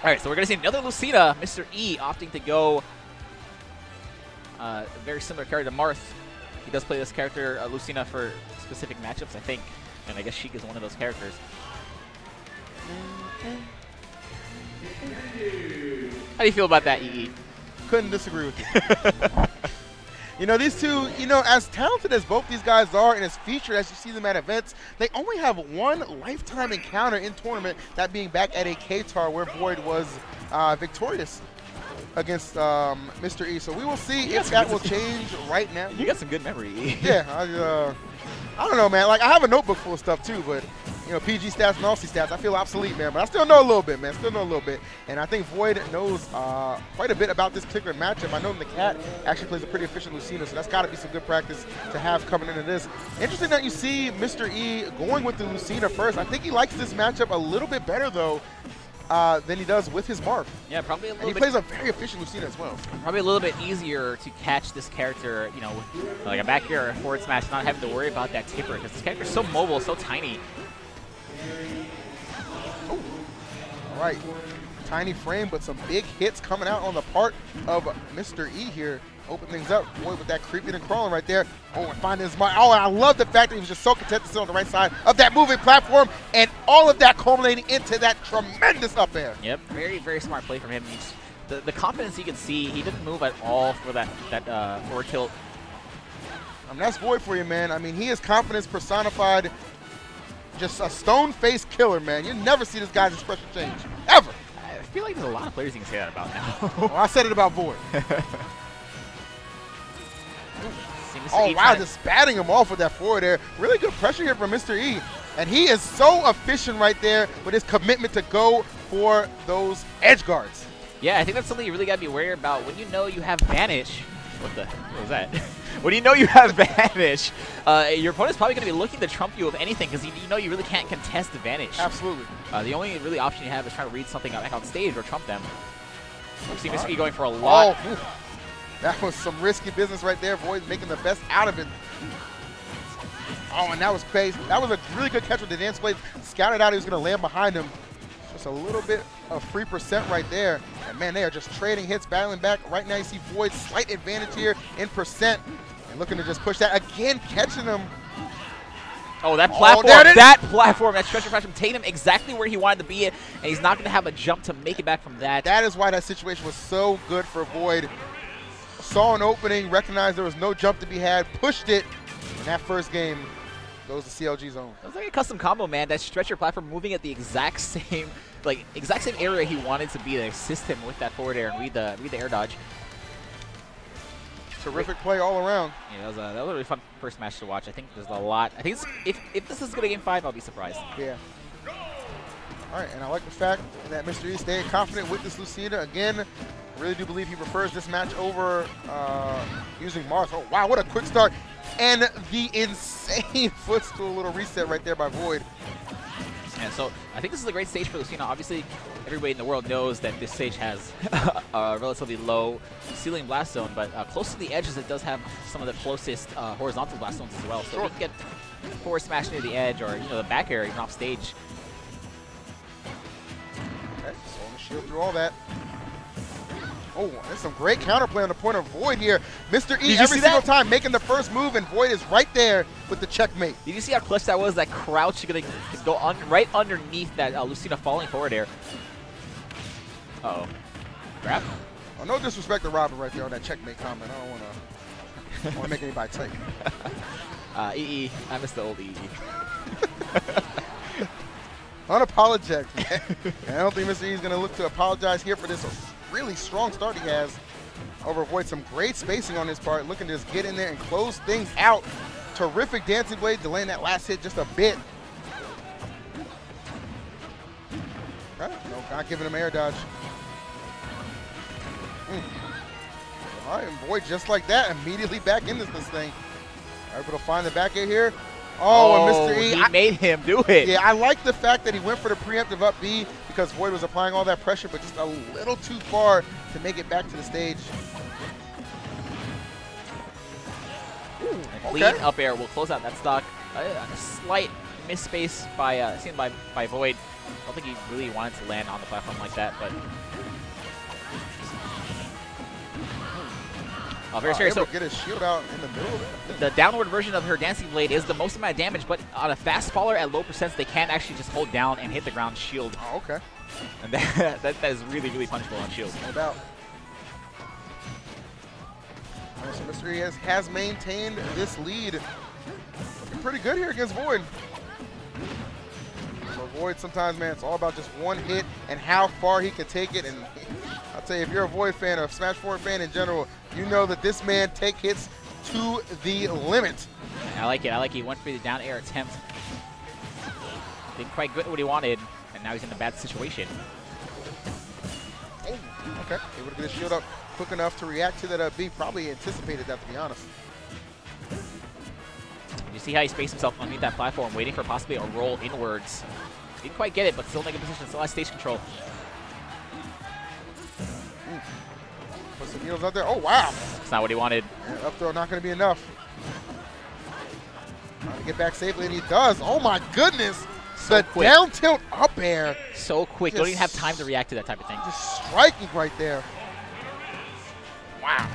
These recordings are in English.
All right, so we're going to see another Lucina, Mr. E, opting to go a very similar character to Marth. He does play this character, Lucina, for specific matchups, I think. And I guess Sheik is one of those characters. How do you feel about that, EE? Couldn't disagree with you. You know, these two, you know, as talented as both these guys are and as featured as you see them at events, they only have one lifetime encounter in tournament, that being back at a K-Tar where VoiD was victorious against Mr. E. So we will see if that will change right now. You got some good memory, E. Yeah, I don't know, man. Like, I have a notebook full of stuff too, but you know, PG stats and Aussie stats, I feel obsolete, man. But I still know a little bit, man. Still know a little bit. And I think VoiD knows quite a bit about this particular matchup. I know the Cat actually plays a pretty efficient Lucina, so that's got to be some good practice to have coming into this. Interesting that you see Mr. E going with the Lucina first. I think he likes this matchup a little bit better, though, than he does with his Marth. Yeah, probably a little bit. He plays a very efficient Lucina as well. Probably a little bit easier to catch this character, you know, with like a back air or a forward smash, not having to worry about that tipper, because this character is so mobile, so tiny. Oh. All right. Tiny frame, but some big hits coming out on the part of Mr. E here. Open things up. VoiD with that creeping and crawling right there. Oh, and finding his mind. Oh, and I love the fact that he was just so content to sit on the right side of that moving platform, and all of that culminating into that tremendous up air. Yep, very, very smart play from him. The confidence you can see, he didn't move at all for that forward tilt. I mean, that's VoiD for you, man. I mean, he is confidence personified. Just a stone-faced killer, man. You never see this guy's expression change, ever. I feel like there's a lot of players you can say that about now. Well, I said it about VoiD. Oh, wow, just batting him off with that forward air. Really good pressure here from Mr. E. And he is so efficient right there with his commitment to go for those edge guards. Yeah, I think that's something you really got to be wary about. When you know you have Vanish, what was that? When you know you have Vanish, your opponent's probably going to be looking to trump you of anything, because you know you really can't contest the Vanish. Absolutely. The only really option you have is trying to read something back on stage or trump them. We see Mr. E going for a lot. Oh, that was some risky business right there. VoiD making the best out of it. Oh, and that was crazy. That was a really good catch with the dance blade. Scouted out he was going to land behind him. Just a little bit of free percent right there. And man, they are just trading hits, battling back. Right now you see VoiD slight advantage here in percent. And looking to just push that again, catching him. Oh, that platform, that stretcher platform, taking him exactly where he wanted to be at, and he's not going to have a jump to make it back from that. That is why that situation was so good for VoiD. Saw an opening, recognized there was no jump to be had, pushed it, and that first game goes to CLG zone. It was like a custom combo, man. That stretcher platform moving at the exact same area he wanted to be to assist him with that forward air and read the air dodge. Terrific play all around. Yeah, that was a really fun first match to watch. I think there's a lot. I think if this is going to game 5, I'll be surprised. Yeah. All right, and I like the fact that Mr. E stayed confident with this Lucina. Again, really do believe he prefers this match over using Marth. Oh, wow, what a quick start. And the insane footstool little reset right there by VoiD. And so I think this is a great stage for Lucina. Obviously, everybody in the world knows that this stage has a relatively low ceiling blast zone, but close to the edges, it does have some of the closest horizontal blast zones as well. So we can get forward smash near the edge, or the back air even off stage. Okay, so on the shield through all that. Oh, there's some great counterplay on the point of VoiD here. Mr. E every single time making the first move, and VoiD is right there with the checkmate. Did you see how clutch that was? That crouch going to go right underneath that Lucina falling forward air. Uh-oh. Grab? Oh, no disrespect to Robin right there on that checkmate comment. I don't want to make anybody take. EE, I miss the old EE. Unapologetic, man. And I don't think Mr. E is going to look to apologize here for this really strong start he has over VoiD. Some great spacing on his part, looking to just get in there and close things out. Terrific dancing blade, delaying that last hit just a bit. Okay, no, not giving him air dodge. All right, and VoiD just like that, immediately back into this thing. Able to find the back air here. Oh, and Mr. E. He made him do it. Yeah, I like the fact that he went for the preemptive up B because VoiD was applying all that pressure, but just a little too far to make it back to the stage. Ooh, clean up air will close out that stock. A slight miss space by seen by VoiD. I don't think he really wanted to land on the platform like that, but... Oh, very serious. So get his shield out in the middle of it. The downward version of her Dancing Blade is the most amount of damage, but on a fast faller at low percents, they can actually just hold down and hit the ground shield. Oh, okay. And that is really, really punishable on shield. No doubt. So Mr. E has maintained this lead. Looking pretty good here against VoiD. So VoiD sometimes, man, it's all about just one hit and how far he can take it. And I'll tell you, if you're a VoiD fan or a Smash 4 fan in general, you know that this man take hits to the limit. I like it. I like it. He went for the down air attempt. Didn't quite get what he wanted, and now he's in a bad situation. Oh, okay. Able to get his shield up quick enough to react to that B. Probably anticipated that, to be honest. You see how he spaced himself underneath that platform, waiting for possibly a roll inwards. Didn't quite get it, but still make a position, still has stage control. Put some heals out there. Oh, wow. That's not what he wanted. Yeah, up throw not going to be enough. Trying to get back safely, and he does. Oh, my goodness. So the quick. Down tilt up air. So quick. Don't even have time to react to that type of thing. Just striking right there. Wow.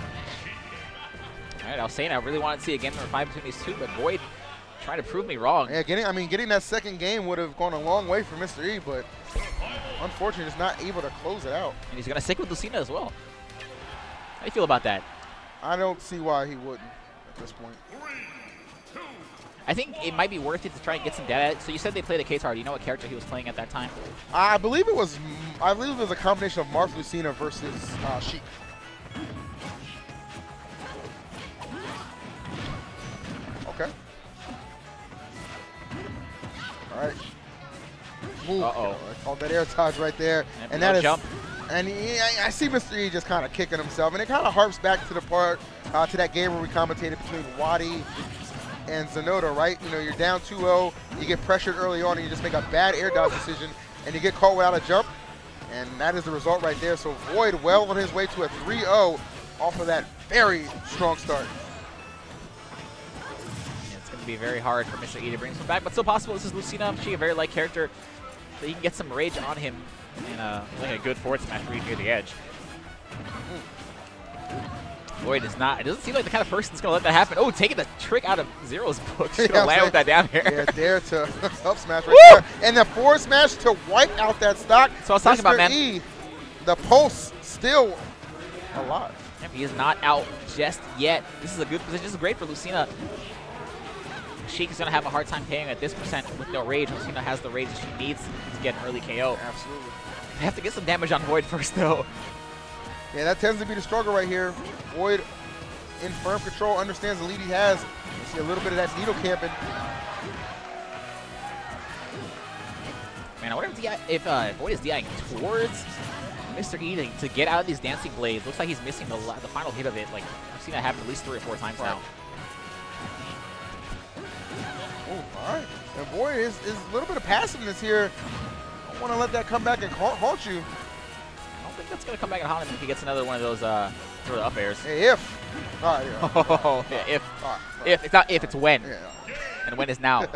All right, I was saying I really wanted to see a game number 5 between these two, but VoiD trying to prove me wrong. Yeah, getting that second game would have gone a long way for Mr. E, but unfortunately, just not able to close it out. And he's going to stick with Lucina as well. How do you feel about that? I don't see why he wouldn't at this point. I think it might be worth it to try and get some data. So you said they played a K-Tar. Do you know what character he was playing at that time? I believe it was a combination of Marth Lucina versus Sheik. Okay. All right. Uh-oh. Called that air dodge right there. And that is jump. And I see Mr. E just kind of kicking himself, and it kind of harps back to the part to that game where we commentated between VoiD and Xanadu, right? You know, you're down 2-0, you get pressured early on, and you just make a bad air dodge decision, and you get caught without a jump, and that is the result right there. So VoiD well on his way to a 3-0 off of that very strong start. Yeah, it's going to be very hard for Mr. E to bring this one back, but still possible. This is Lucina. She a very light character, so you can get some rage on him and like a good forward smash for you near the edge. VoiD is not. It doesn't seem like the kind of person that's going to let that happen. Oh, taking the trick out of Zero's book. She's going to land with that down here. Yeah, dare to up smash right there. And the forward smash to wipe out that stock. So I was talking about, man. E, the pulse still alive. Yep, he is not out just yet. This is a good position. This is great for Lucina. Sheik is going to have a hard time paying at this percent with no rage. Lucina has the rage she needs to get an early KO. Absolutely. They have to get some damage on VoiD first, though. Yeah, that tends to be the struggle right here. VoiD in firm control, understands the lead he has. You see a little bit of that needle camping. Man, I wonder if VoiD is DIing towards Mr. E to get out of these dancing blades. Looks like he's missing the final hit of it. Like, I've seen that happen at least 3 or 4 times now. Oh, all right. And VoiD is a little bit of passiveness here. Don't want to let that come back and haunt you. I don't think that's going to come back and haunt him if he gets another one of those sort of up airs. Hey, if. All right, yeah. Oh, yeah, if. Right. If. It's not if, it's when. Yeah. And when is now.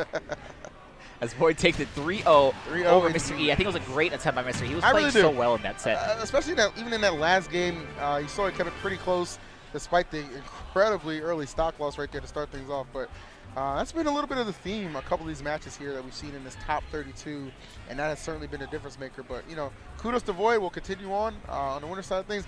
As VoiD takes it 3-0 over Mr. E. I think it was a great attempt by Mr. E. He was playing so well in that set. Especially even in that last game, you saw he kept it pretty close despite the incredibly early stock loss right there to start things off. But that's been a little bit of the theme, a couple of these matches here that we've seen in this top 32, and that has certainly been a difference maker. But, you know, kudos to VoiD. We'll continue on the winner side of things.